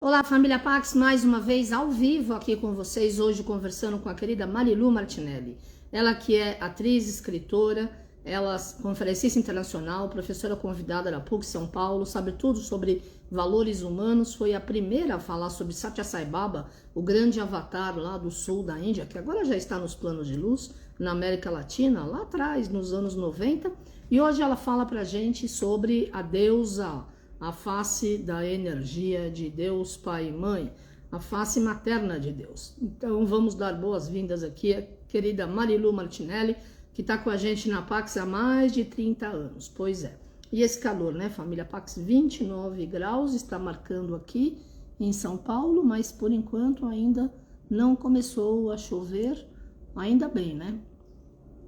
Olá, família Pax, mais uma vez ao vivo aqui com vocês, hoje conversando com a querida Marilu Martinelli. Ela que é atriz, escritora, ela conferencista internacional, professora convidada da PUC São Paulo, sabe tudo sobre valores humanos, foi a primeira a falar sobre Satya Sai Baba, o grande avatar lá do sul da Índia, que agora já está nos planos de luz, na América Latina, lá atrás, nos anos 90, e hoje ela fala pra gente sobre a deusa, a face da energia de Deus Pai e Mãe, a face materna de Deus. Então vamos dar boas-vindas aqui à querida Marilu Martinelli, que está com a gente na Pax há mais de 30 anos. Pois é. E esse calor, né, família Pax? 29 graus está marcando aqui em São Paulo, mas por enquanto ainda não começou a chover, ainda bem, né?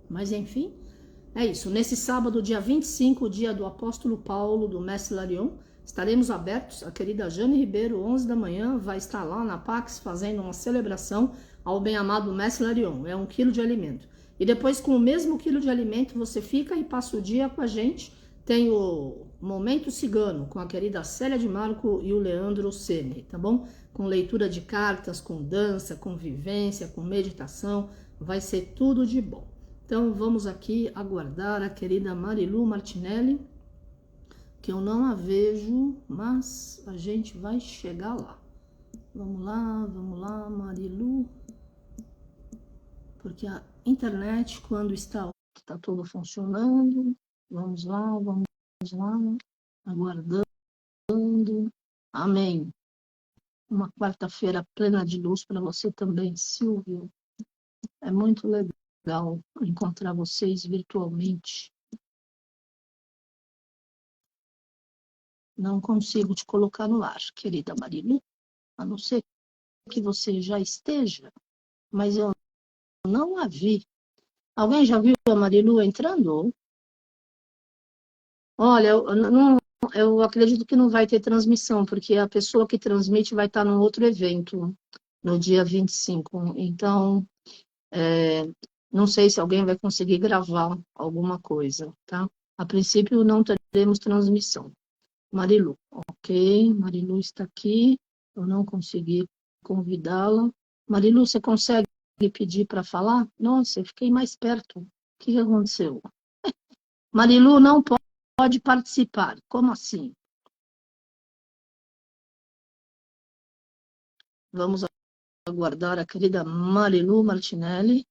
Mas enfim, é isso. Nesse sábado, dia 25, dia do apóstolo Paulo, do Mestre Larion, estaremos abertos. A querida Jane Ribeiro, 11 da manhã, vai estar lá na Pax fazendo uma celebração ao bem-amado Mestre Larion. É 1 quilo de alimento. E depois, com o mesmo quilo de alimento, você fica e passa o dia com a gente. Tem o Momento Cigano, com a querida Célia de Marco e o Leandro Ceni, tá bom? Com leitura de cartas, com dança, com vivência, com meditação. Vai ser tudo de bom. Então vamos aqui aguardar a querida Marilu Martinelli, que eu não a vejo, mas a gente vai chegar lá. Vamos lá, Marilu. Porque a internet, quando está tudo funcionando, vamos lá, aguardando. Amém. Uma quarta-feira plena de luz para você também, Silvio. É muito legal encontrar vocês virtualmente. Não consigo te colocar no ar, querida Marilu, a não ser que você já esteja, mas eu não a vi. Alguém já viu a Marilu entrando? Olha, eu acredito que não vai ter transmissão, porque a pessoa que transmite vai estar num outro evento, no dia 25. Então, não sei se alguém vai conseguir gravar alguma coisa, tá? A princípio, não teremos transmissão. Marilu, ok, Marilu está aqui, eu não consegui convidá-la. Marilu, você consegue pedir para falar? Nossa, eu fiquei mais perto. O que aconteceu? Marilu não pode participar. Como assim? Vamos aguardar a querida Marilu Martinelli.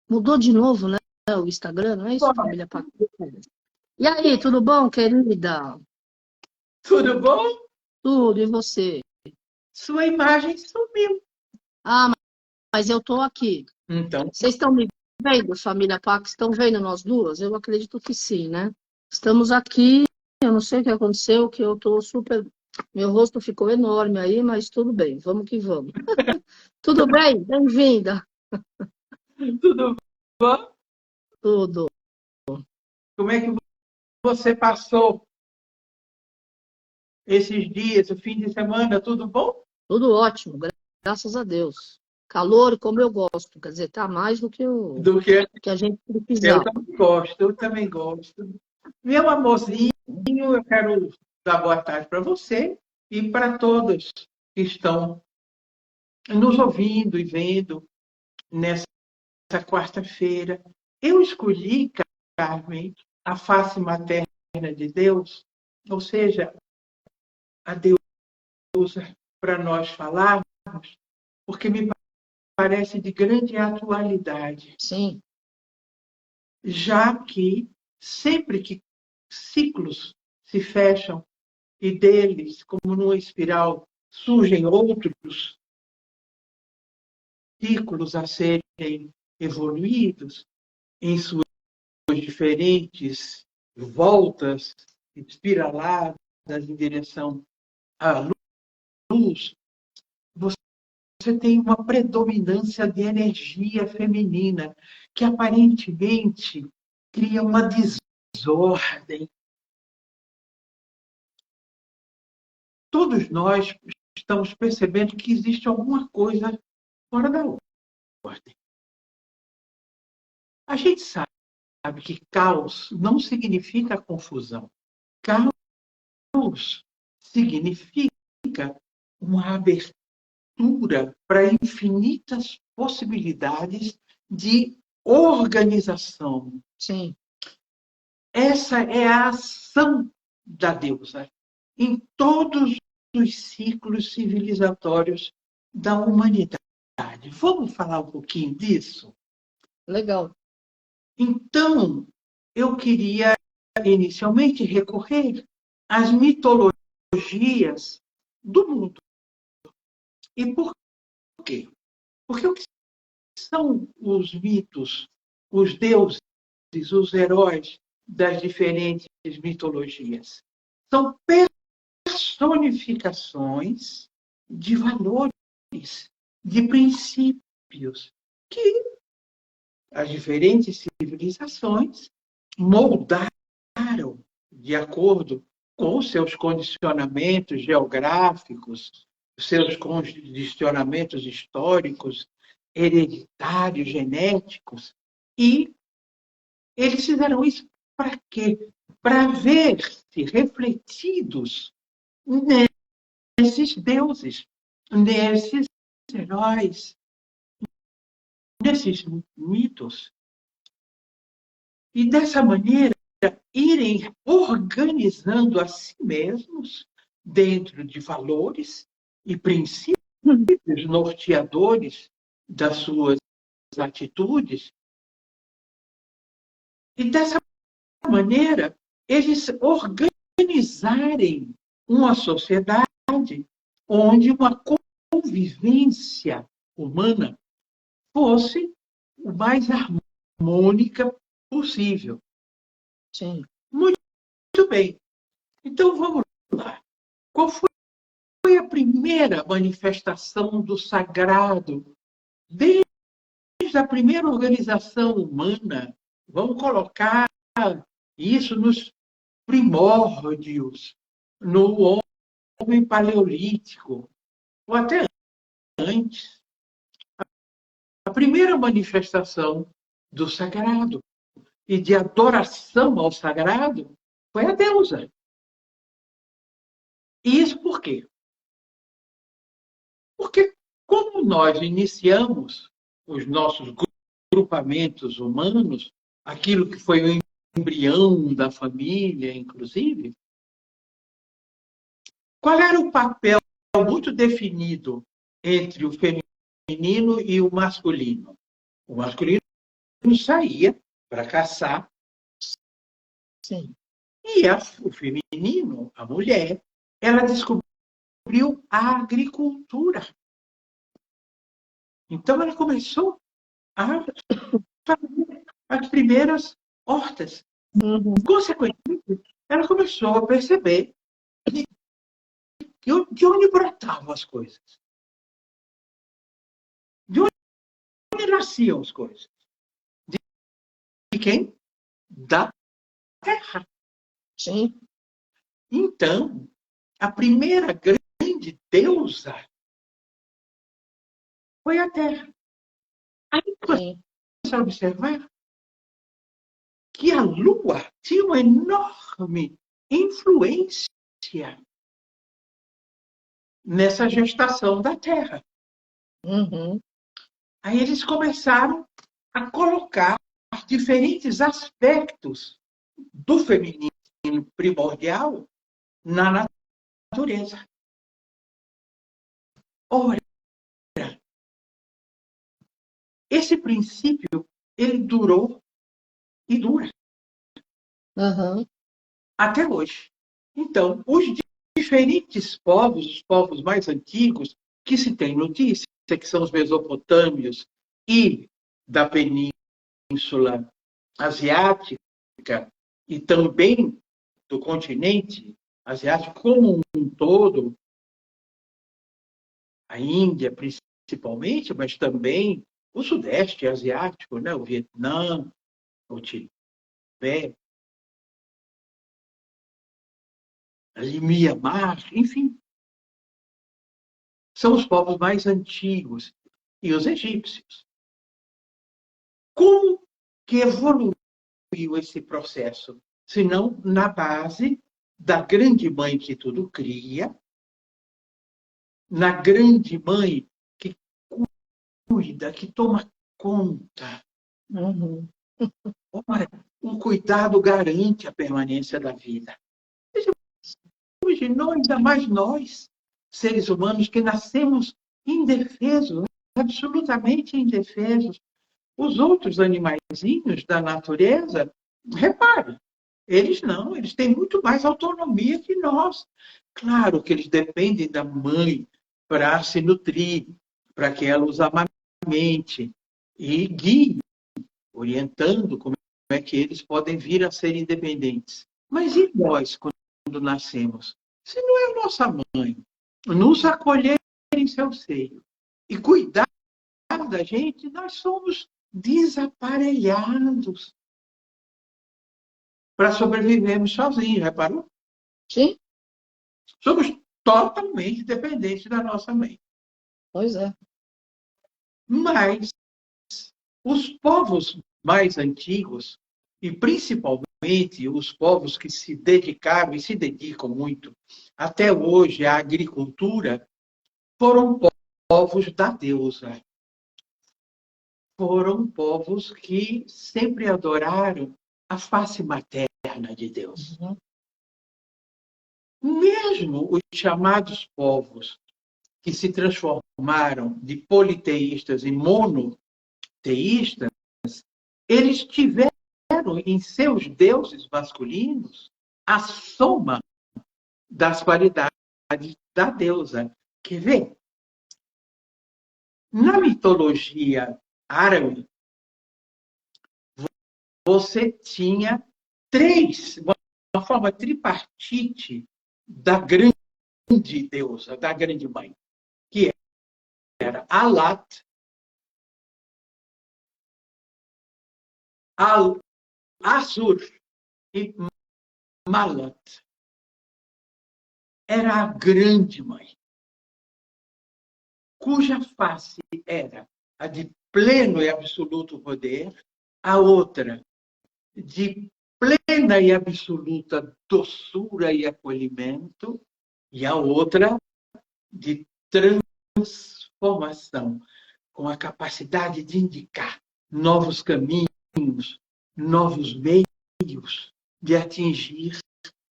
Mudou de novo, né? O Instagram, não é isso, família Paco? E aí, tudo bom, querida? Tudo bom? Tudo, e você? Sua imagem sumiu. Ah, mas eu tô aqui. Então, Vocês estão me vendo, família Pax? Estão vendo nós duas? Eu acredito que sim, né? Estamos aqui, eu não sei o que aconteceu, que eu tô super... Meu rosto ficou enorme aí, mas tudo bem, vamos que vamos. Tudo bem? Bem-vinda. tudo bom? Tudo. Como é que você passou esses dias, o fim de semana? Tudo bom? Tudo ótimo, graças a Deus. Calor como eu gosto, quer dizer, tá mais do que, Do que que a gente eu precisava. também gosto, eu também gosto. Meu amorzinho, eu quero dar boa tarde para você e para todos que estão nos ouvindo e vendo nessa quarta-feira. Eu escolhi, Carmen, a face materna de Deus, ou seja, a Deus para nós falarmos, porque me parece de grande atualidade, Sim, já que sempre que ciclos se fecham e deles, como numa espiral, surgem outros ciclos a serem evoluídos em suas diferentes voltas espiraladas em direção à luz, você tem uma predominância de energia feminina que aparentemente cria uma desordem. Todos nós estamos percebendo que existe alguma coisa fora da ordem. A gente sabe que caos não significa confusão. Caos significa significa uma abertura para infinitas possibilidades de organização. Sim. Essa é a ação da deusa em todos os ciclos civilizatórios da humanidade. Vamos falar um pouquinho disso? Legal. Então, eu queria inicialmente recorrer às mitologias do mundo. E por quê? Porque o que são os mitos, os deuses, os heróis das diferentes mitologias? São personificações de valores, de princípios que as diferentes civilizações moldaram de acordo com seus condicionamentos geográficos, seus condicionamentos históricos, hereditários, genéticos. E eles fizeram isso para quê? Para ver-se refletidos nesses deuses, nesses heróis, nesses mitos. E dessa maneira, irem organizando a si mesmos dentro de valores e princípios norteadores das suas atitudes. E dessa maneira, eles organizarem uma sociedade onde uma convivência humana fosse o mais harmônica possível. Sim. Muito bem. Então, vamos lá. Qual foi a primeira manifestação do sagrado? Desde a primeira organização humana, vamos colocar isso nos primórdios, no homem paleolítico, ou até antes. A primeira manifestação do sagrado e de adoração ao sagrado foi a deusa. E isso por quê? Porque como nós iniciamos os nossos grupamentos humanos, aquilo que foi o embrião da família, inclusive, qual era o papel muito definido entre o feminino e o masculino? O masculino saía para caçar. Sim. E o feminino, a mulher, ela descobriu a agricultura. Então, ela começou a fazer as primeiras hortas. Uhum. Consequentemente, ela começou a perceber de onde brotavam as coisas. De onde nasciam as coisas. De quem? Da terra. Sim. Então, a primeira grande deusa foi a terra. Aí Sim. você observar que a Lua tinha uma enorme influência nessa gestação da Terra. Uhum. Aí eles começaram a colocar diferentes aspectos do feminino primordial na natureza. Ora, esse princípio, ele durou e dura Uhum. até hoje. Então, os diferentes povos, os povos mais antigos, que se tem notícia, que são os mesopotâmios e da Península Asiática, e também do continente asiático como um todo, a Índia principalmente, mas também o Sudeste Asiático, né? O Vietnã, o Tibete, ali Mianmar, enfim. São os povos mais antigos. E os egípcios. Como que evoluiu esse processo? Senão na base da grande mãe que tudo cria, na grande mãe que cuida, que toma conta. Uhum. Ora, um cuidado garante a permanência da vida. Hoje, nós, ainda mais nós, seres humanos que nascemos indefesos, absolutamente indefesos. Os outros animaizinhos da natureza, repare, eles não, eles têm muito mais autonomia que nós. Claro que eles dependem da mãe para se nutrir, para que ela os amamente e guie, orientando como é que eles podem vir a ser independentes. Mas e nós, quando nascemos? Se não é a nossa mãe nos acolher em seu seio e cuidar da gente, nós somos desaparelhados para sobrevivermos sozinhos, reparou? Sim, Somos totalmente dependentes da nossa mãe. pois é. Mas os povos mais antigos, e principalmente os povos que se dedicaram e se dedicam muito até hoje à agricultura, foram povos da deusa. Foram povos que sempre adoraram a face materna de Deus. Uhum. Mesmo os chamados povos que se transformaram de politeístas em monoteístas, eles tiveram em seus deuses masculinos a soma das qualidades da deusa. Quer ver? Na mitologia árabe, você tinha uma forma tripartite da grande deusa, da grande mãe, que era Alat, Assur e Malat. Era a grande mãe, cuja face era a de pleno e absoluto poder, a outra de plena e absoluta doçura e acolhimento, e a outra de transformação, com a capacidade de indicar novos caminhos, novos meios de atingir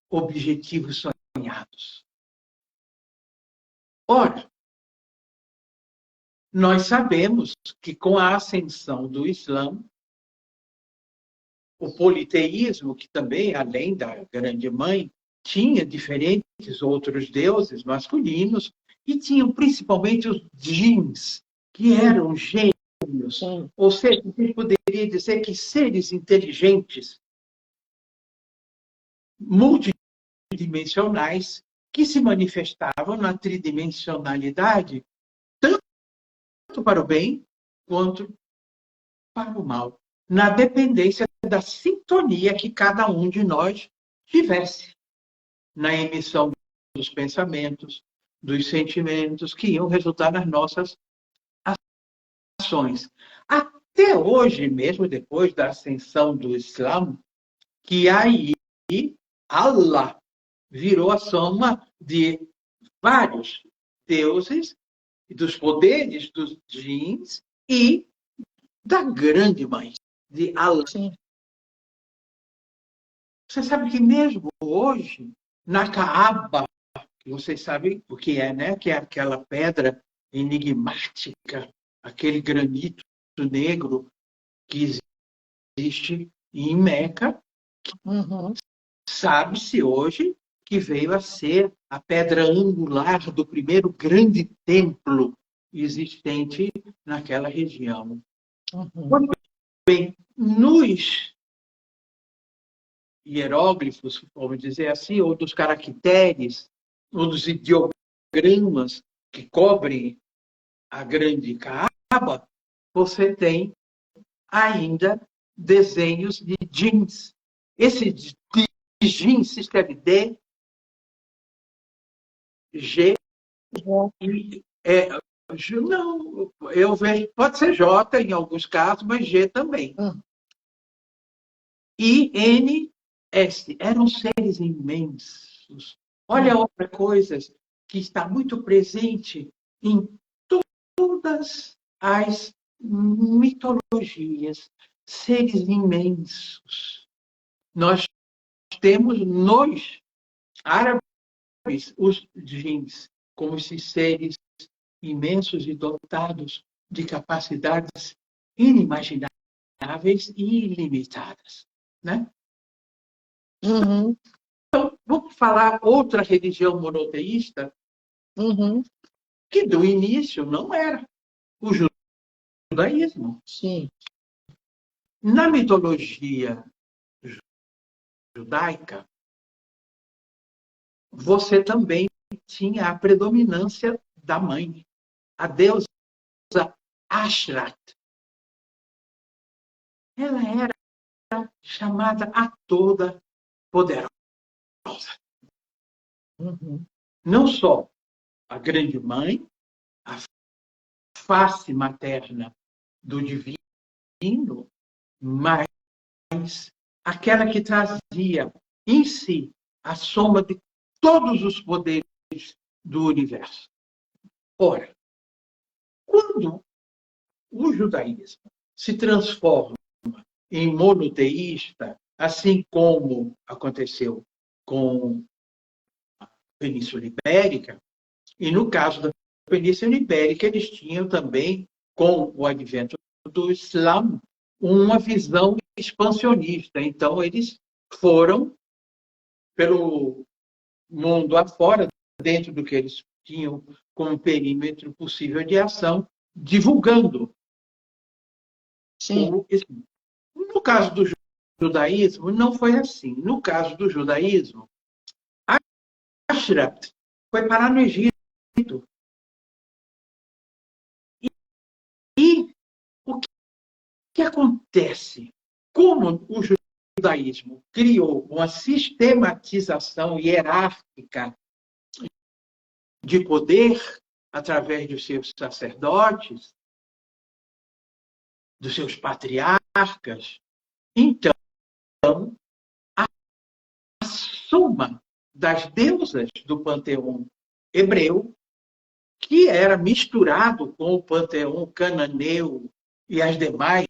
objetivos sonhados. Ora, nós sabemos que com a ascensão do Islã, o politeísmo, que também, além da grande mãe, tinha diferentes outros deuses masculinos, e tinham principalmente os djinns, que eram gênios, Sim. ou seja, a gente poderia dizer que seres inteligentes, multidimensionais, que se manifestavam na tridimensionalidade, tanto para o bem quanto para o mal, na dependência da sintonia que cada um de nós tivesse na emissão dos pensamentos, dos sentimentos que iam resultar nas nossas ações. Até hoje, mesmo depois da ascensão do Islã, que aí Allah virou a soma de vários deuses, dos poderes dos djinns e da grande mãe, de Allah. Sim. Você sabe que mesmo hoje, na Kaaba, que vocês sabem o que é, né? Que é aquela pedra enigmática, aquele granito negro que existe em Meca, Uhum. sabe-se hoje que veio a ser a pedra angular do primeiro grande templo existente naquela região. Uhum. Bem, nos hieróglifos, vamos dizer assim, ou dos caracteres, ou dos ideogramas que cobrem a grande Kaaba, você tem ainda desenhos de djinns. Esse djinn se escreve D, G, I, não, eu vejo, pode ser J em alguns casos, mas G também. I, N, S. Eram seres imensos. Olha outra coisa que está muito presente em todas as mitologias, seres imensos. Nós temos nos árabes os djinns como esses seres imensos e dotados de capacidades inimagináveis e ilimitadas, né? Uhum. Então, vamos falar outra religião monoteísta Uhum. que do início não era o judaísmo. Sim. Na mitologia judaica, você também tinha a predominância da mãe, a deusa Ashrat. Ela era chamada a toda poderosa. Uhum. Não só a grande mãe, a face materna do divino, mas aquela que trazia em si a soma de todos os poderes do universo. Ora, quando o judaísmo se transforma em monoteísta, assim como aconteceu com a Península Ibérica, e no caso da Península Ibérica, eles tinham também, com o advento do Islã, uma visão expansionista. Então, eles foram pelo mundo afora, dentro do que eles tinham como perímetro possível de ação, divulgando Sim. o Islã. No caso do judaísmo, não foi assim. No caso do judaísmo, Ashrat foi parar no Egito. E o que acontece? Como o judaísmo criou uma sistematização hierárquica de poder através dos seus sacerdotes, dos seus patriarcas, então a soma das deusas do panteão hebreu, que era misturado com o panteão cananeu e as demais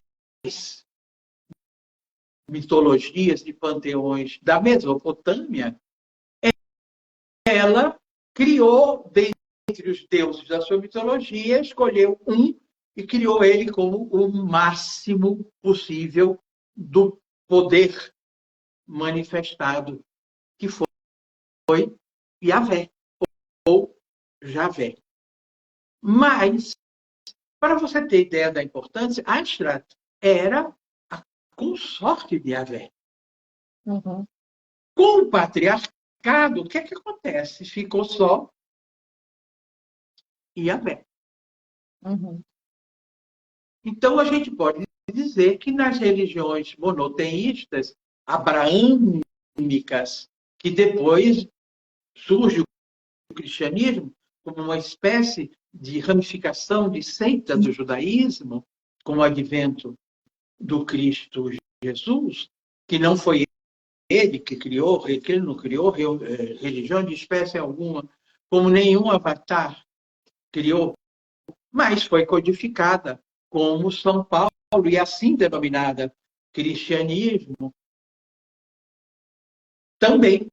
mitologias e panteões da Mesopotâmia, ela criou, dentre os deuses da sua mitologia, escolheu um e criou ele como o máximo possível do poder manifestado, que foi Yahvé, ou Javé. Mas, para você ter ideia da importância, Ashrat era a consorte de Yahvé. Uhum. Com o patriarcado, o que é que acontece? Ficou só Yahvé. Uhum. Então, a gente pode dizer que nas religiões monoteístas, abraâmicas, que depois surge o cristianismo como uma espécie de ramificação de seita do judaísmo, com o advento do Cristo Jesus, que não foi ele que criou, que ele não criou religião de espécie alguma, como nenhum avatar criou, mas foi codificada como São Paulo e assim denominada cristianismo, também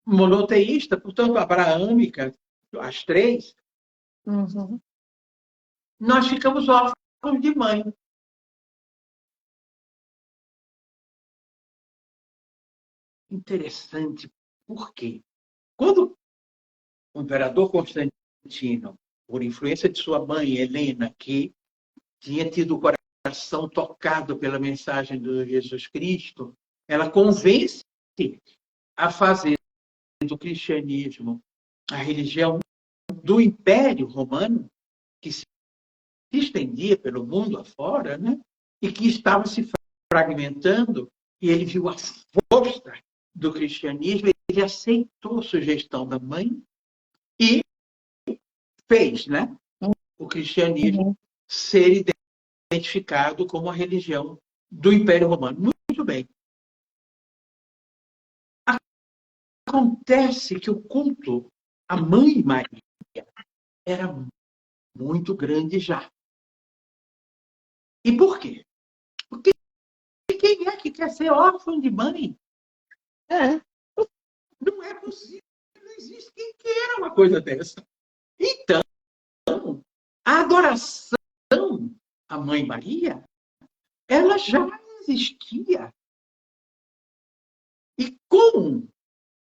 monoteísta, portanto abraâmica, as três, Uhum. nós ficamos órfãos de mãe. Interessante, por quê? Quando o imperador Constantino, por influência de sua mãe, Helena, que tinha tido o coração tocado pela mensagem do Jesus Cristo, ela convence a fazer do cristianismo a religião do Império Romano, que se estendia pelo mundo afora, né? E que estava se fragmentando, e ele viu a força do cristianismo, ele aceitou a sugestão da mãe e fez, né, o cristianismo ser identificado como a religião do Império Romano. Muito bem. Acontece que o culto a mãe Maria era muito grande já. E por quê? Porque quem é que quer ser órfão de mãe? É. Não é possível. Não existe quem queira uma coisa dessa. Então, a adoração à mãe Maria, ela já existia. E com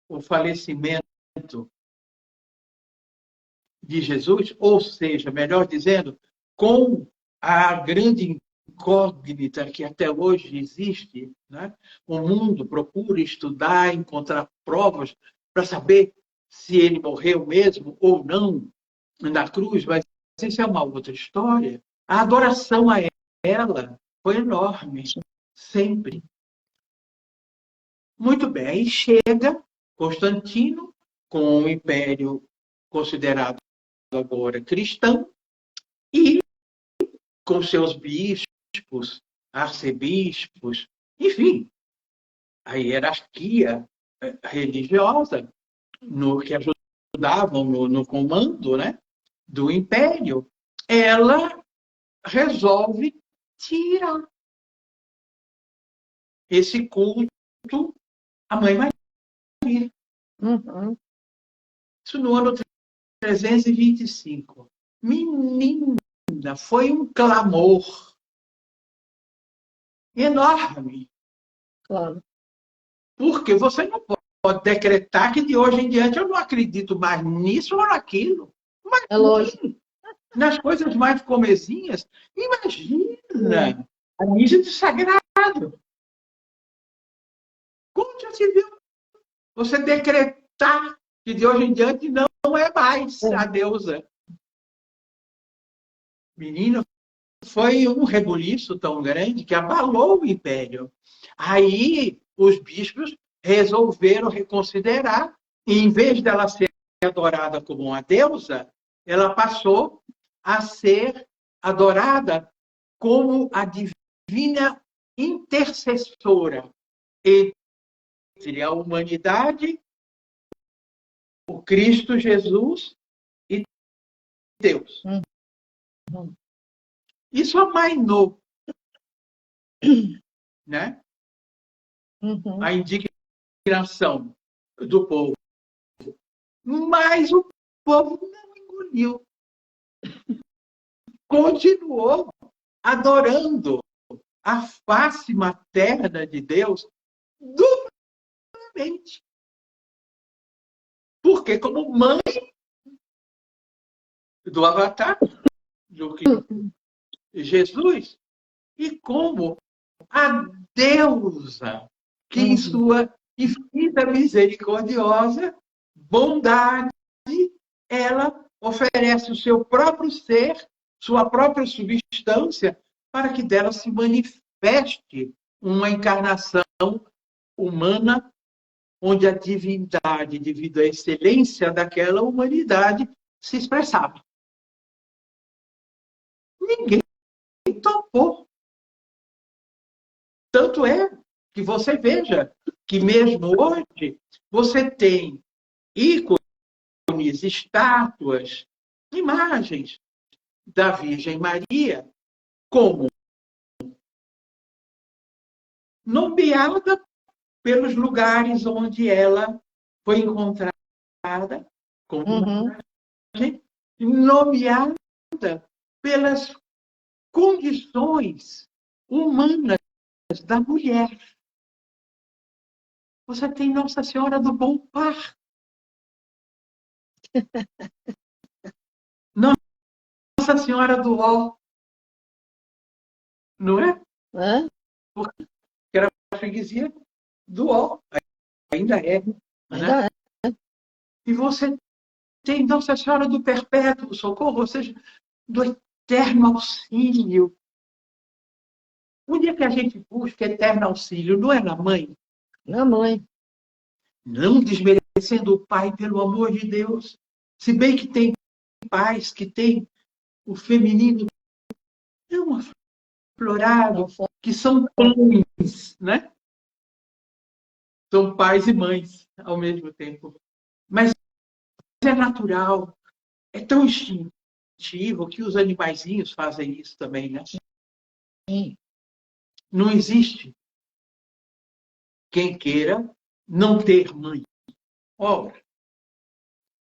o falecimento de Jesus, ou seja, melhor dizendo, com a grande incógnita que até hoje existe, né? O mundo procura estudar, encontrar provas para saber se ele morreu mesmo ou não na cruz, mas isso é uma outra história. A adoração a ela foi enorme, sempre. Muito bem, chega Constantino, com o império considerado agora cristão, e com seus bispos, arcebispos, enfim, a hierarquia religiosa que ajudavam no comando, né, do império, ela resolve tirar esse culto à Mãe Maria. Uhum. Isso no ano 325. Menina, foi um clamor enorme. Claro. Porque você não pode decretar que de hoje em diante eu não acredito mais nisso ou naquilo. Mas É lógico. nas coisas mais comezinhas, imagina a nível de sagrado. Como já se viu? Você decretar que de hoje em diante não é mais a deusa. Menino, foi um rebuliço tão grande que abalou o império. Aí os bispos resolveram reconsiderar, e em vez dela ser adorada como uma deusa, ela passou a ser adorada como a divina intercessora entre a humanidade, o Cristo Jesus e Deus. Uhum. Isso amainou, né? Uhum. A indignação do povo. Mas o povo não engoliu. Continuou adorando a face materna de Deus duplamente. Porque como mãe do Avatar, do Jesus, e como a deusa que em sua infinita misericordiosa bondade, ela oferece o seu próprio ser, sua própria substância, para que dela se manifeste uma encarnação humana, onde a divindade, devido à excelência daquela humanidade, se expressava. Ninguém topou. Tanto é que você veja que mesmo hoje você tem ícones, estátuas, imagens da Virgem Maria como nomeada pelos lugares onde ela foi encontrada, como imagem, nomeada pelas condições humanas da mulher. Você tem Nossa Senhora do Bom Parto. Nossa Senhora do Ó. Não é? É? Porque era a freguesia do Ó. Ainda é. Ainda Né? é. E você tem Nossa Senhora do Perpétuo Socorro, ou seja, do eterno auxílio. Onde é que a gente busca eterno auxílio? Não é na mãe? Na mãe. Não desmerecendo o pai, pelo amor de Deus. Se bem que tem pais que têm o feminino tão aflorado, que são pães, né? São pais e mães ao mesmo tempo. Mas é natural, é tão instintivo que os animaizinhos fazem isso também, né? Sim. Não existe quem queira não ter mãe. Ora,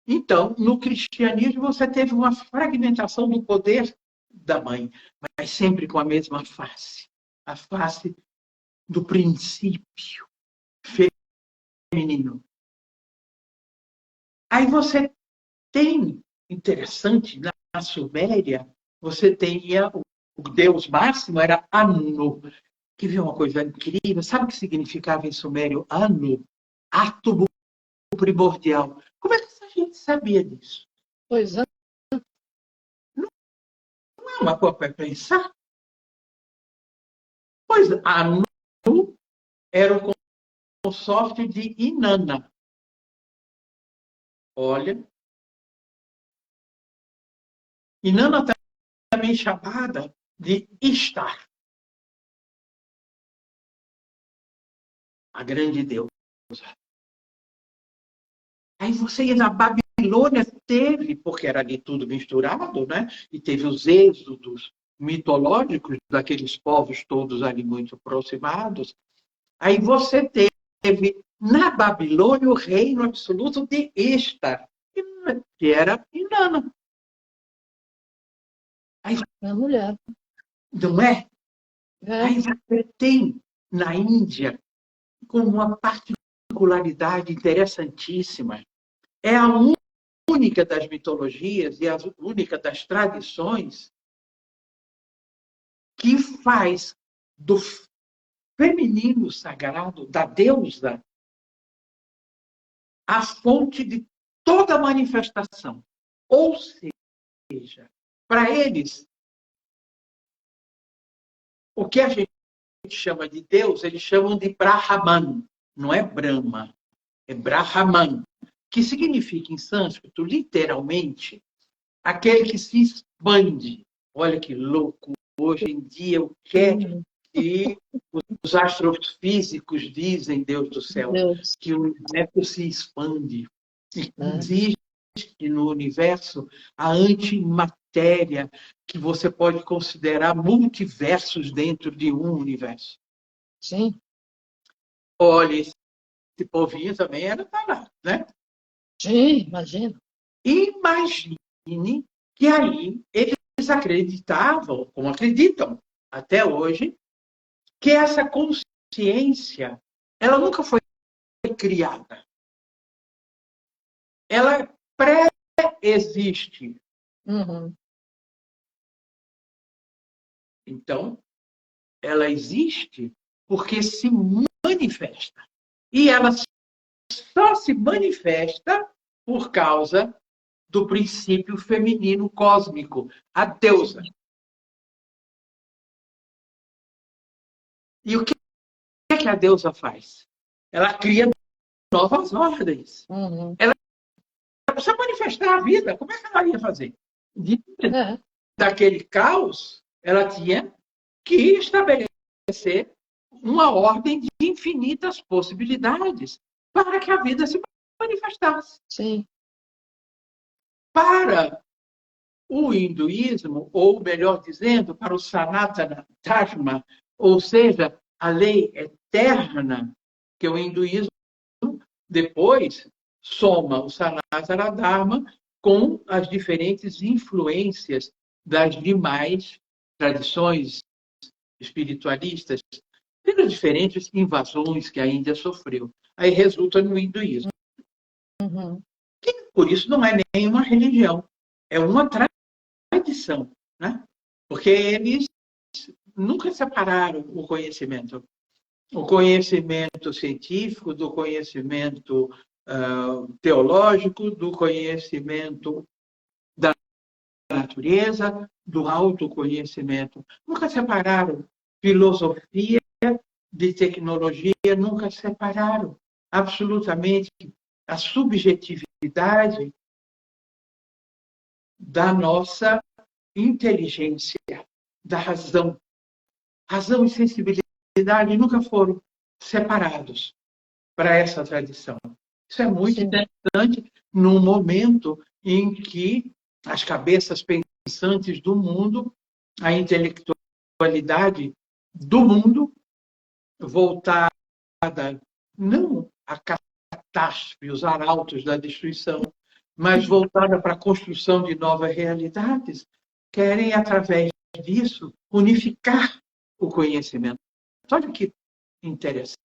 então, no cristianismo, você teve uma fragmentação do poder da mãe, mas sempre com a mesma face. A face do princípio feminino. Aí você tem, interessante, na Suméria, você tinha o deus máximo, era Anu. Quer ver uma coisa incrível? Sabe o que significava em sumério Anu? Átomo primordial. Como é que essa gente sabia disso? Pois é. Não é uma coisa para pensar? Pois Anu era o consorte de Inanna. Olha. Inanna também chamada de Ishtar, a grande deusa. Aí você ia na Babilônia, teve, porque era ali tudo misturado, né? E teve os êxodos mitológicos daqueles povos todos ali muito aproximados. Aí você teve na Babilônia o reino absoluto de Ishtar, que era Inanna. Aí, É mulher. não é? É. Aí você tem na Índia com uma particularidade interessantíssima. É a única das mitologias e a única das tradições que faz do feminino sagrado, da deusa, a fonte de toda manifestação. Ou seja, para eles, o que a gente chama de Deus, eles chamam de Brahman, não é Brahma, é Brahman, que significa em sânscrito, literalmente, aquele que se expande. Olha que louco, hoje em dia, o que é que os astrofísicos dizem, Deus do céu, Deus. que o universo se expande. E É. existe no universo a antimatéria, que você pode considerar multiversos dentro de um universo. Sim. Olha, esse povinho também era danado, né? Sim, imagina. Imagine que aí eles acreditavam, como acreditam até hoje, que essa consciência, ela nunca foi criada. Ela pré-existe. Uhum. Então, ela existe porque se manifesta. E ela só se manifesta por causa do princípio feminino cósmico, a deusa. E o que é que a deusa faz? Ela cria novas ordens. Uhum. Ela precisa manifestar a vida. Como é que ela ia fazer? Daquele caos, ela tinha que estabelecer uma ordem de infinitas possibilidades para que a vida se manifestasse. Sim. Para o hinduísmo, ou melhor dizendo, para o Sanatana Dharma, ou seja, a lei eterna, que o hinduísmo depois soma o Sanatana Dharma com as diferentes influências das demais tradições espiritualistas, pelas diferentes invasões que a Índia sofreu. Aí resulta no hinduísmo. Uhum. Que, por isso, não é nenhuma religião, é uma tradição, né? Porque eles nunca separaram o conhecimento científico do conhecimento teológico, do conhecimento da natureza, do autoconhecimento. Nunca separaram filosofia de tecnologia, nunca separaram absolutamente a subjetividade da nossa inteligência, da razão. Razão e sensibilidade nunca foram separados para essa tradição. Isso é muito interessante, num momento em que as cabeças pensantes do mundo, a intelectualidade do mundo, voltada não à catástrofe, os arautos da destruição, mas voltada para a construção de novas realidades, querem, através disso, unificar o conhecimento. Olha que interessante.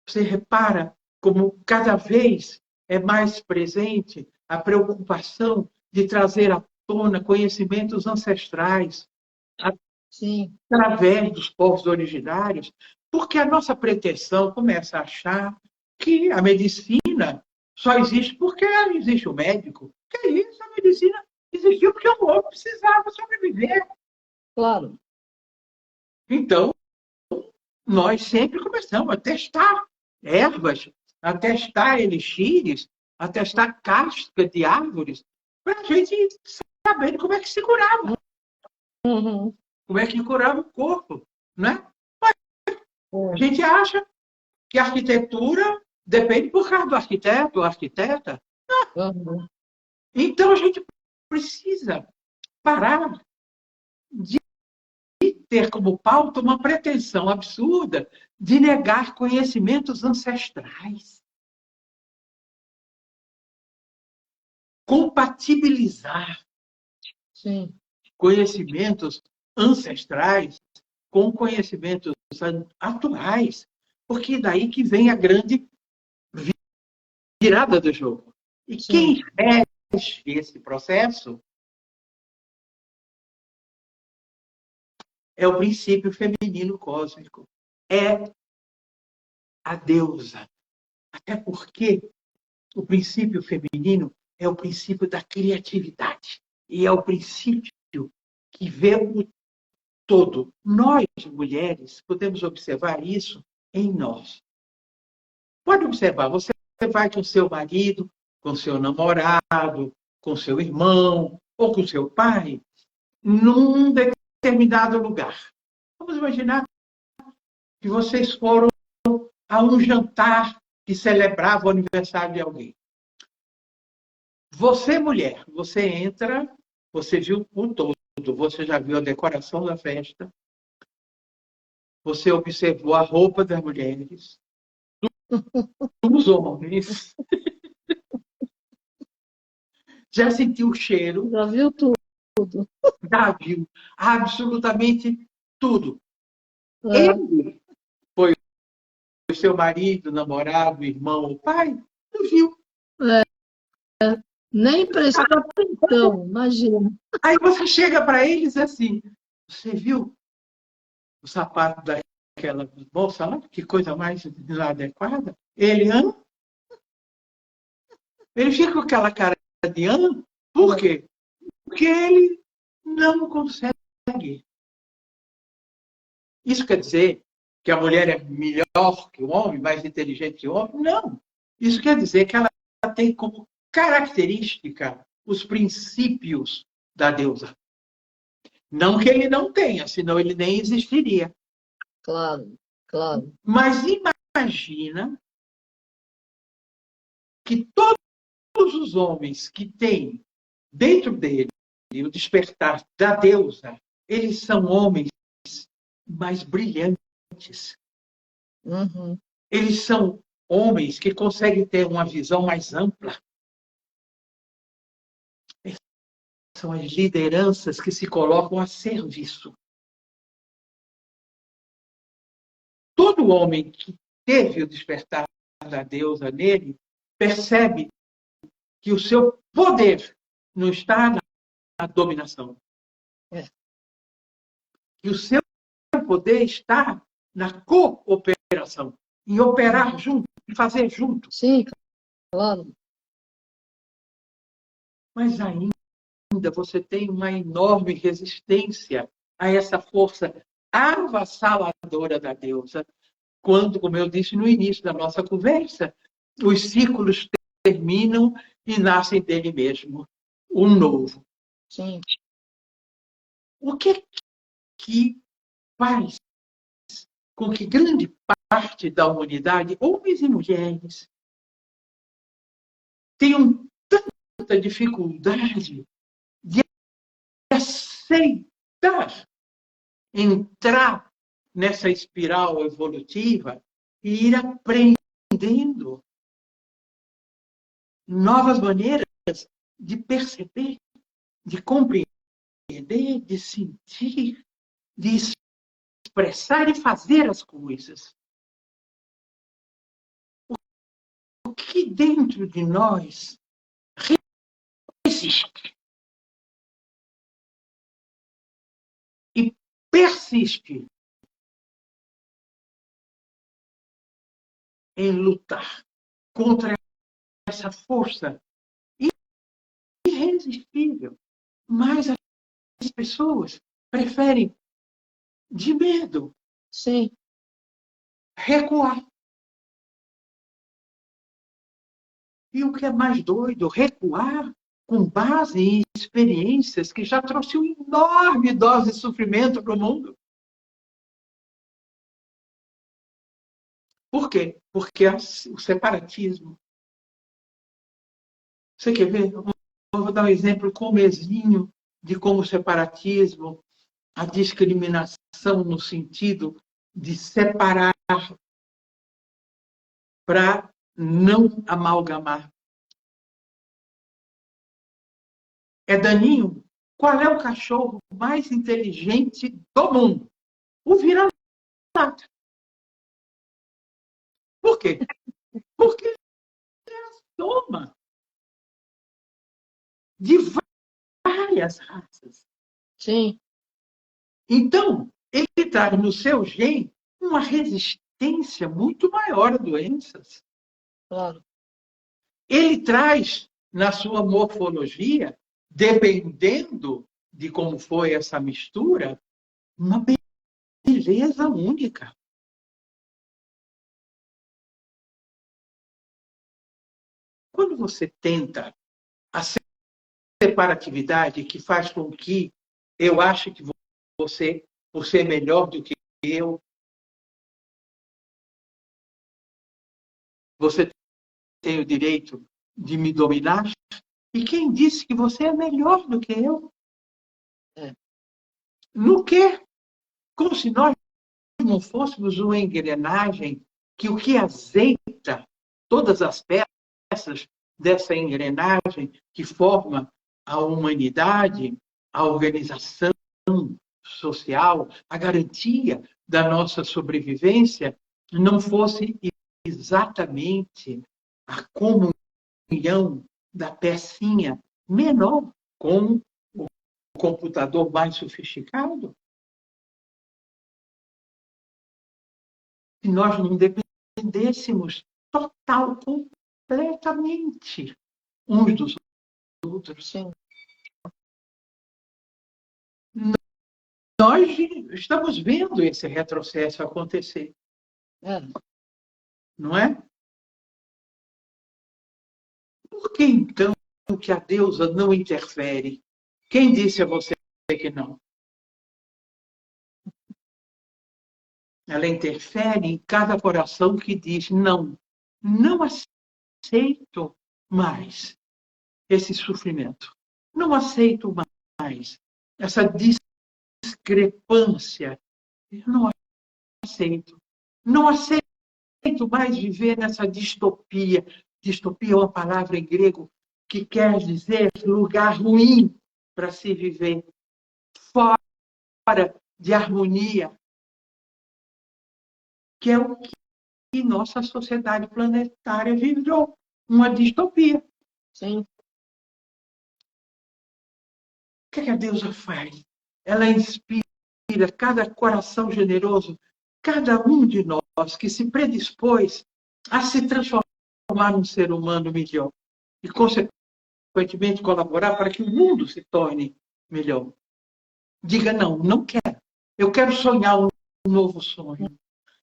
Você repara como cada vez é mais presente a preocupação de trazer à tona conhecimentos ancestrais, Sim. através dos povos originários, porque a nossa pretensão começa a achar que a medicina só existe porque existe o médico. Que é isso? A medicina existiu porque o homem precisava sobreviver. Claro. Então, nós sempre começamos a testar ervas, a testar elixires, a testar casca de árvores, para a gente saber como é que se curava, Uhum. como é que curava o corpo. Né? A gente acha que a arquitetura depende por causa do arquiteto ou arquiteta. Uhum. Então, a gente precisa parar de ter como pauta uma pretensão absurda de negar conhecimentos ancestrais. Compatibilizar Sim. conhecimentos ancestrais com conhecimentos atuais, porque é daí que vem a grande virada do jogo. E Sim. quem rege esse processo é o princípio feminino cósmico. É a deusa. Até porque o princípio feminino é o princípio da criatividade. E é o princípio que vê o todo. Nós, mulheres, podemos observar isso em nós. Pode observar, você vai com seu marido, com seu namorado, com seu irmão ou com seu pai, num determinado lugar. Vamos imaginar que vocês foram a um jantar que celebrava o aniversário de alguém. Você, mulher, você entra, você viu o todo, você já viu a decoração da festa, você observou a roupa das mulheres, dos homens, já sentiu o cheiro, Já viu tudo. já viu absolutamente tudo. É. Ele foi o seu marido, namorado, irmão ou pai, não viu. Nem prestou atenção, imagina. Aí você chega para ele e diz assim, você viu o sapato daquela moça lá? Que coisa mais inadequada. Ele fica com aquela cara de ano. Por quê? Porque ele não consegue. Isso quer dizer que a mulher é melhor que o homem, mais inteligente que o homem? Não. Isso quer dizer que ela tem como característica os princípios da deusa. Não que ele não tenha, senão ele nem existiria. Claro, claro. Mas imagina que todos os homens que têm dentro dele o despertar da deusa, eles são homens mais brilhantes. Uhum. Eles são homens que conseguem ter uma visão mais ampla. São as lideranças que se colocam a serviço. Todo homem que teve o despertar da deusa nele percebe que o seu poder não está na dominação. É. Que o seu poder está na cooperação, em operar junto, em fazer junto. Sim, claro. Mas ainda você tem uma enorme resistência a essa força avassaladora da deusa, quando, como eu disse no início da nossa conversa, os ciclos terminam e nascem dele mesmo um novo. Sim. O que faz com que grande parte da humanidade, homens e mulheres, tenham tanta dificuldade de aceitar entrar nessa espiral evolutiva e ir aprendendo novas maneiras de perceber, de compreender, de sentir, de expressar e fazer as coisas. O que dentro de nós resiste e persiste em lutar contra essa força irresistível. Mas as pessoas preferem, de medo, Sim. recuar. E o que é mais doido, recuar com base em experiências que já trouxeram enorme dose de sofrimento para o mundo. Por quê? Porque o separatismo. Você quer ver? Eu vou dar um exemplo comezinho de como o separatismo, a discriminação no sentido de separar para não amalgamar. É daninho? Qual é o cachorro mais inteligente do mundo? O vira-lata. Por quê? Porque ele é a soma de várias raças. Sim. Então, ele traz no seu gene uma resistência muito maior a doenças. Claro. Ele traz na sua morfologia, dependendo de como foi essa mistura, uma beleza única. Quando você tenta a separatividade que faz com que eu ache que você, por ser melhor do que eu, você tem o direito de me dominar? E quem disse que você é melhor do que eu? No quê? Como se nós não fôssemos uma engrenagem que o que azeita todas as peças dessa engrenagem que forma a humanidade, a organização social, a garantia da nossa sobrevivência, não fosse exatamente a comunhão da pecinha menor com o computador mais sofisticado? Se nós não dependêssemos total, completamente uns dos outros. Sim. Nós estamos vendo esse retrocesso acontecer. Não é? Por que, então, que a deusa não interfere? Quem disse a você que não? Ela interfere em cada coração que diz, não aceito mais esse sofrimento. Não aceito mais essa discrepância. Eu não aceito. Não aceito mais viver nessa distopia. Distopia é uma palavra em grego que quer dizer lugar ruim para se viver, fora de harmonia, que é o que nossa sociedade planetária virou, uma distopia. Sim. O que a deusa faz? Ela inspira cada coração generoso, cada um de nós que se predispôs a se transformar num ser humano melhor e, consequentemente, colaborar para que o mundo se torne melhor. Diga não quero. Eu quero sonhar um novo sonho.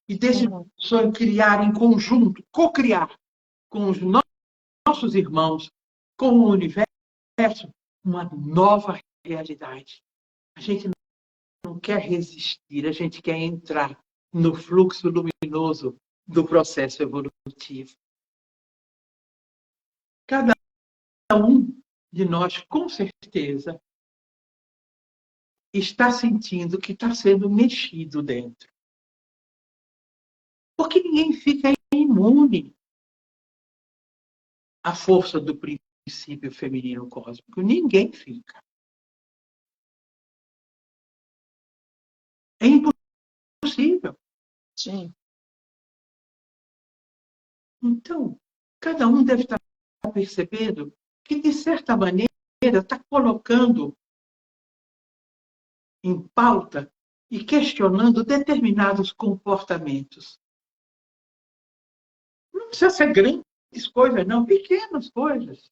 E desse sonho criar em conjunto, co-criar com os nossos irmãos, com o universo, uma nova realidade. A gente não quer resistir, a gente quer entrar no fluxo luminoso do processo evolutivo. Cada um de nós, com certeza, está sentindo que está sendo mexido dentro. Porque ninguém fica imune à força do princípio feminino cósmico. Ninguém fica. É impossível. Sim. Então, cada um deve estar percebendo que, de certa maneira, está colocando em pauta e questionando determinados comportamentos. Não precisa ser grandes coisas, não, pequenas coisas.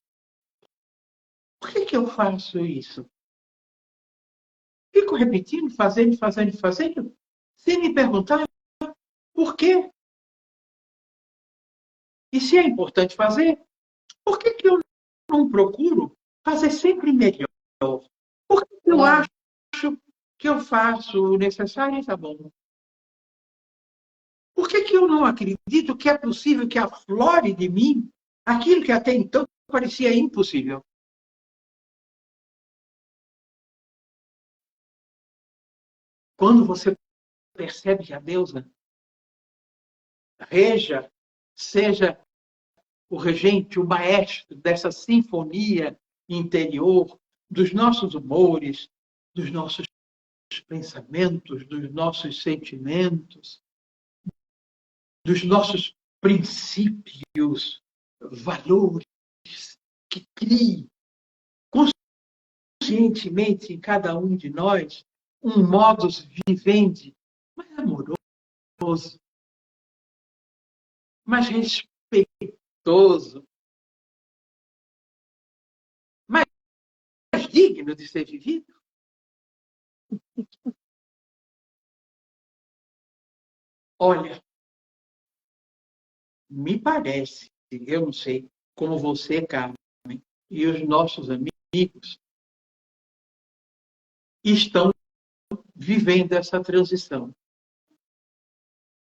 Por que eu faço isso? Fico repetindo, fazendo, sem me perguntar por quê. E se é importante fazer, por que eu não procuro fazer sempre melhor? Por que eu acho que eu faço o necessário e está bom? Por que eu não acredito que é possível que aflore de mim aquilo que até então parecia impossível? Quando você percebe que a deusa reja, seja o regente, o maestro dessa sinfonia interior, dos nossos humores, dos nossos pensamentos, dos nossos sentimentos, dos nossos princípios, valores, que crie conscientemente em cada um de nós um modus vivendi mais amoroso, mais respeitoso, mais digno de ser vivido. Olha, me parece, eu não sei, como você, Carmen, e os nossos amigos estão vivendo essa transição.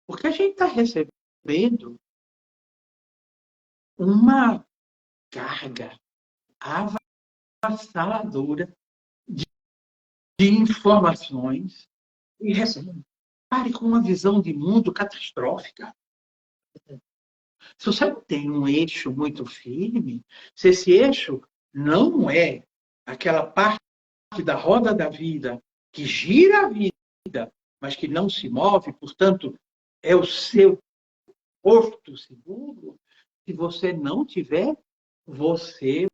Porque a gente está recebendo uma carga avassaladora de informações e pare com uma visão de mundo catastrófica. Se você não tem um eixo muito firme, se esse eixo não é aquela parte da roda da vida que gira a vida, mas que não se move, portanto, é o seu porto seguro, se você não tiver, você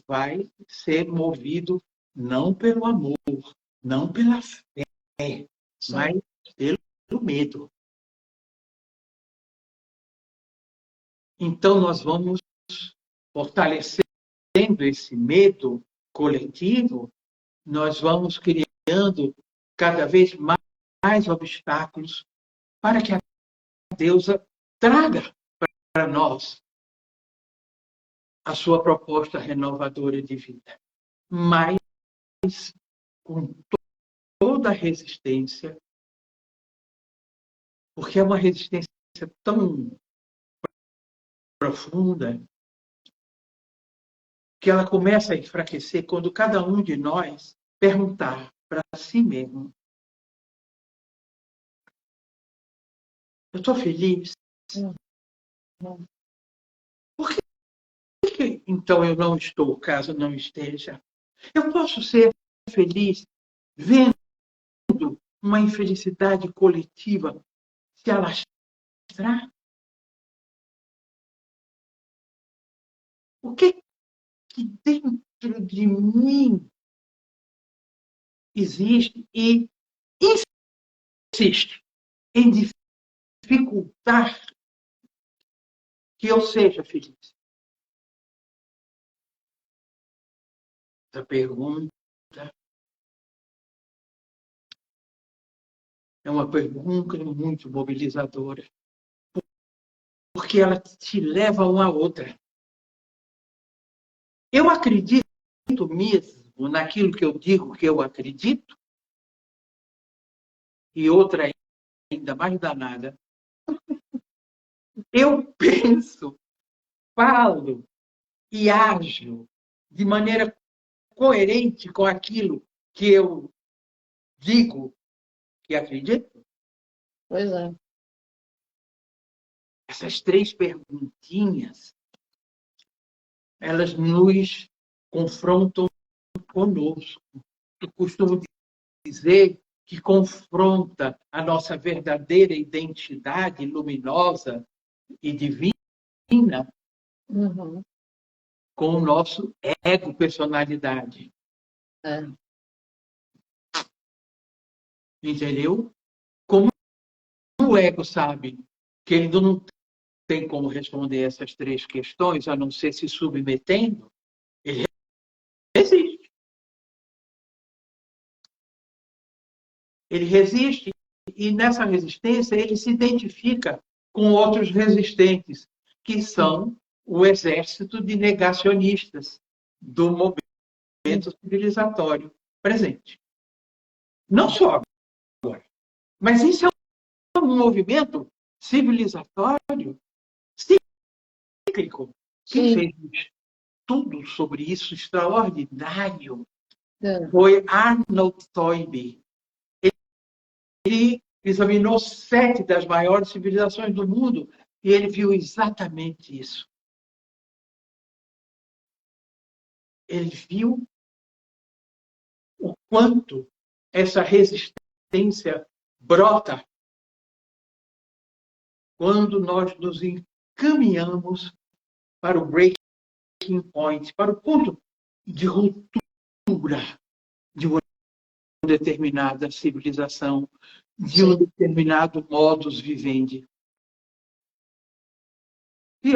vai ser movido não pelo amor, não pela fé, mas pelo medo. Então, nós vamos fortalecendo esse medo coletivo, nós vamos criando cada vez mais obstáculos para que a deusa traga para nós a sua proposta renovadora de vida. Mas com toda a resistência, porque é uma resistência tão profunda que ela começa a enfraquecer quando cada um de nós perguntar para si mesmo: eu estou feliz? Por que então eu não estou, caso não esteja? Eu posso ser feliz vendo uma infelicidade coletiva se alastrar? O que dentro de mim existe e insiste em dificultar que eu seja feliz? Essa pergunta é uma pergunta muito mobilizadora, porque ela te leva uma a outra. Eu acredito mesmo naquilo que eu digo que eu acredito, e outra ainda mais danada. Eu penso, falo e ajo de maneira coerente com aquilo que eu digo que acredito? Pois é. Essas três perguntinhas, elas nos confrontam conosco. Eu costumo dizer que confronta a nossa verdadeira identidade luminosa e divina com o nosso ego-personalidade. É. Entendeu? Como o ego sabe que ele não tem como responder essas três questões, a não ser se submetendo, ele resiste. Ele resiste e nessa resistência ele se identifica com outros resistentes, que são o exército de negacionistas do movimento civilizatório presente. Não só agora, mas isso é um movimento civilizatório cíclico. Quem fez um estudo sobre isso extraordinário foi Arnold Toynbee. Ele examinou 7 das maiores civilizações do mundo e ele viu exatamente isso. Ele viu o quanto essa resistência brota quando nós nos encaminhamos para o breaking point, para o ponto de ruptura de uma determinada civilização, de um determinado modus vivendi. Se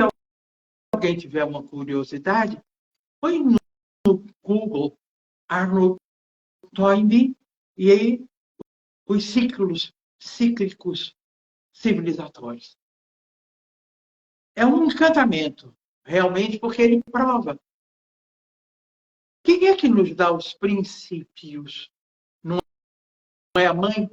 alguém tiver uma curiosidade, põe no Google Arnold Toynbee e aí os ciclos cíclicos civilizatórios. É um encantamento, realmente, porque ele prova. Quem é que nos dá os princípios? Não é a mãe?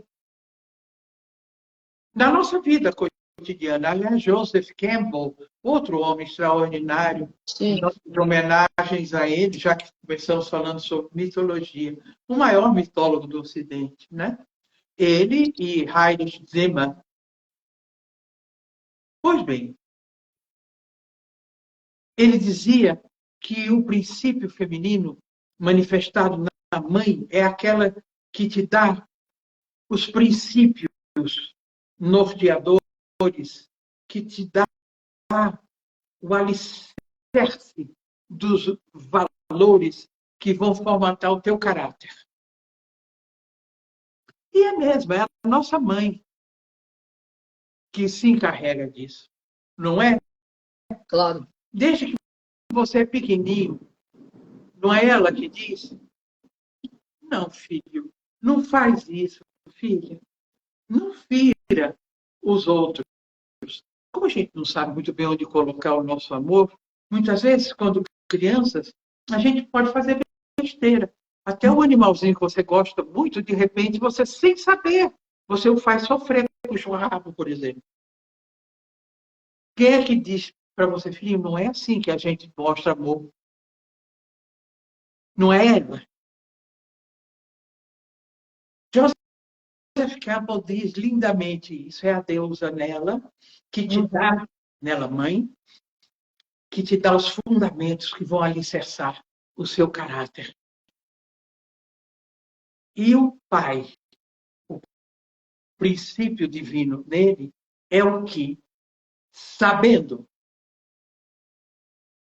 Na nossa vida cotidiana. Aliás, Joseph Campbell, outro homem extraordinário, de homenagens a ele, já que começamos falando sobre mitologia, o maior mitólogo do Ocidente, né? Ele e Heinrich Zimmer. Pois bem, ele dizia que o princípio feminino manifestado na mãe é aquela que te dá os princípios norteadores, que te dá o alicerce dos valores que vão formatar o teu caráter. E é mesmo, é a nossa mãe que se encarrega disso, não é? Claro. Desde que você é pequenininho, não é ela que diz? Não, filho, não faz isso, filha. Não fira os outros. Como a gente não sabe muito bem onde colocar o nosso amor, muitas vezes, quando crianças, a gente pode fazer besteira. Até o animalzinho que você gosta muito, de repente, você, sem saber, você o faz sofrer com o churrasco, por exemplo. Quem é que diz para você, filho, não é assim que a gente mostra amor? Não é ela. Joseph Campbell diz lindamente isso. É a deusa nela, que te dá, nela mãe, que te dá os fundamentos que vão alicerçar o seu caráter. E o pai, o princípio divino nele, é o que, sabendo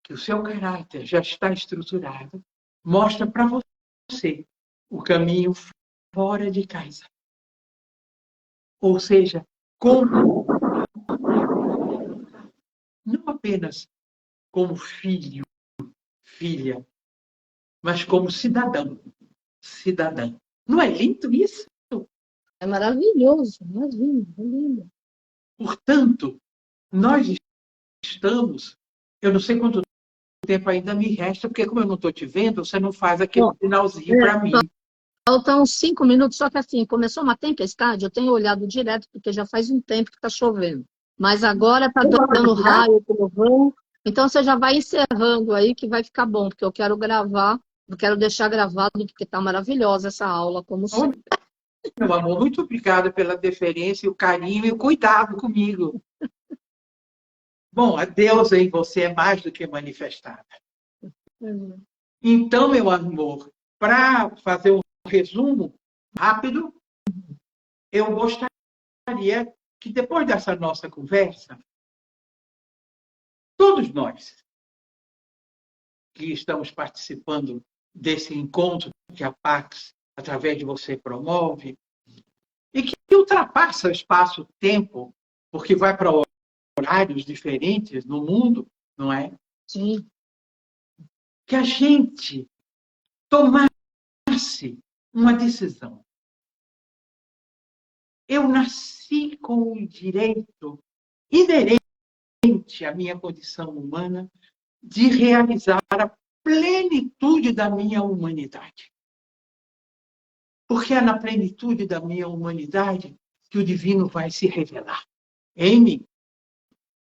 que o seu caráter já está estruturado, mostra para você o caminho fora de casa. Ou seja, como não apenas como filho, filha, mas como cidadão, cidadã. Não é lindo isso? É maravilhoso, imagina, é lindo. Portanto, nós estamos, eu não sei quanto tempo ainda me resta, porque como eu não estou te vendo, você não faz aquele finalzinho para mim. Faltam 5 minutos, só que assim, começou uma tempestade, eu tenho olhado direto, porque já faz um tempo que está chovendo. Mas agora está dando raio, trovão, Então você já vai encerrando aí que vai ficar bom, porque eu quero gravar, eu quero deixar gravado, porque tá maravilhosa essa aula, como Ô, sempre. meu amor, muito obrigada pela deferência, o carinho e o cuidado comigo. Bom, a deusa em você é mais do que manifestada. Então, meu amor, para fazer um resumo rápido, eu gostaria que depois dessa nossa conversa, todos nós que estamos participando desse encontro que a Pax, através de você, promove, e que ultrapassa o espaço-tempo, porque vai para horários diferentes no mundo, não é? Sim. Que a gente tomasse uma decisão. Eu nasci com o direito inerente à minha condição humana de realizar a plenitude da minha humanidade. Porque é na plenitude da minha humanidade que o divino vai se revelar em mim,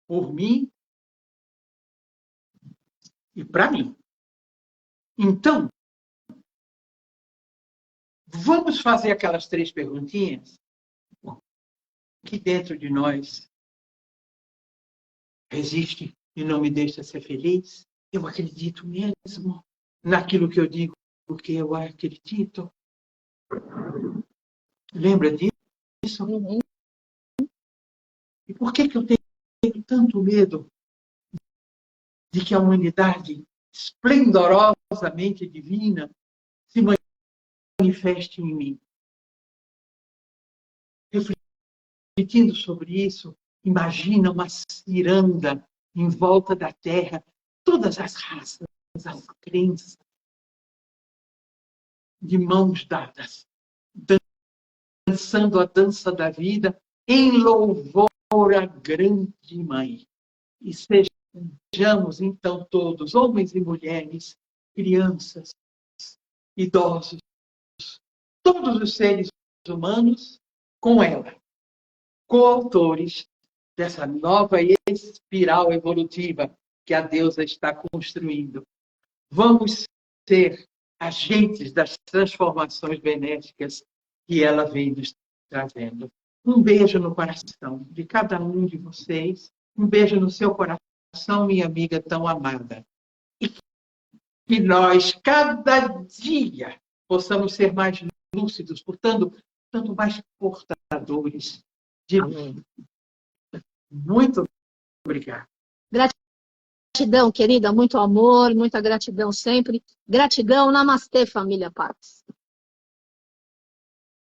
por mim e para mim. Então, vamos fazer aquelas 3 perguntinhas que dentro de nós resiste e não me deixa ser feliz. Eu acredito mesmo naquilo que eu digo, porque eu acredito. Lembra disso? Uhum. E por que eu tenho tanto medo de que a humanidade esplendorosamente divina se manifeste em mim? Refletindo sobre isso, imagina uma ciranda em volta da Terra, todas as raças, as crenças, de mãos dadas, dançando a dança da vida em louvor à grande mãe. E sejamos, então, todos, homens e mulheres, crianças, idosos, todos os seres humanos, com ela, coautores dessa nova espiral evolutiva que a deusa está construindo. Vamos ser agentes das transformações benéficas que ela vem nos trazendo. Um beijo no coração de cada um de vocês. Um beijo no seu coração, minha amiga tão amada. E que nós, cada dia, possamos ser mais lúcidos, portanto, tanto mais portadores de luz. Muito obrigado. Gratidão, querida, muito amor, muita gratidão sempre. Gratidão, namastê, família Pax.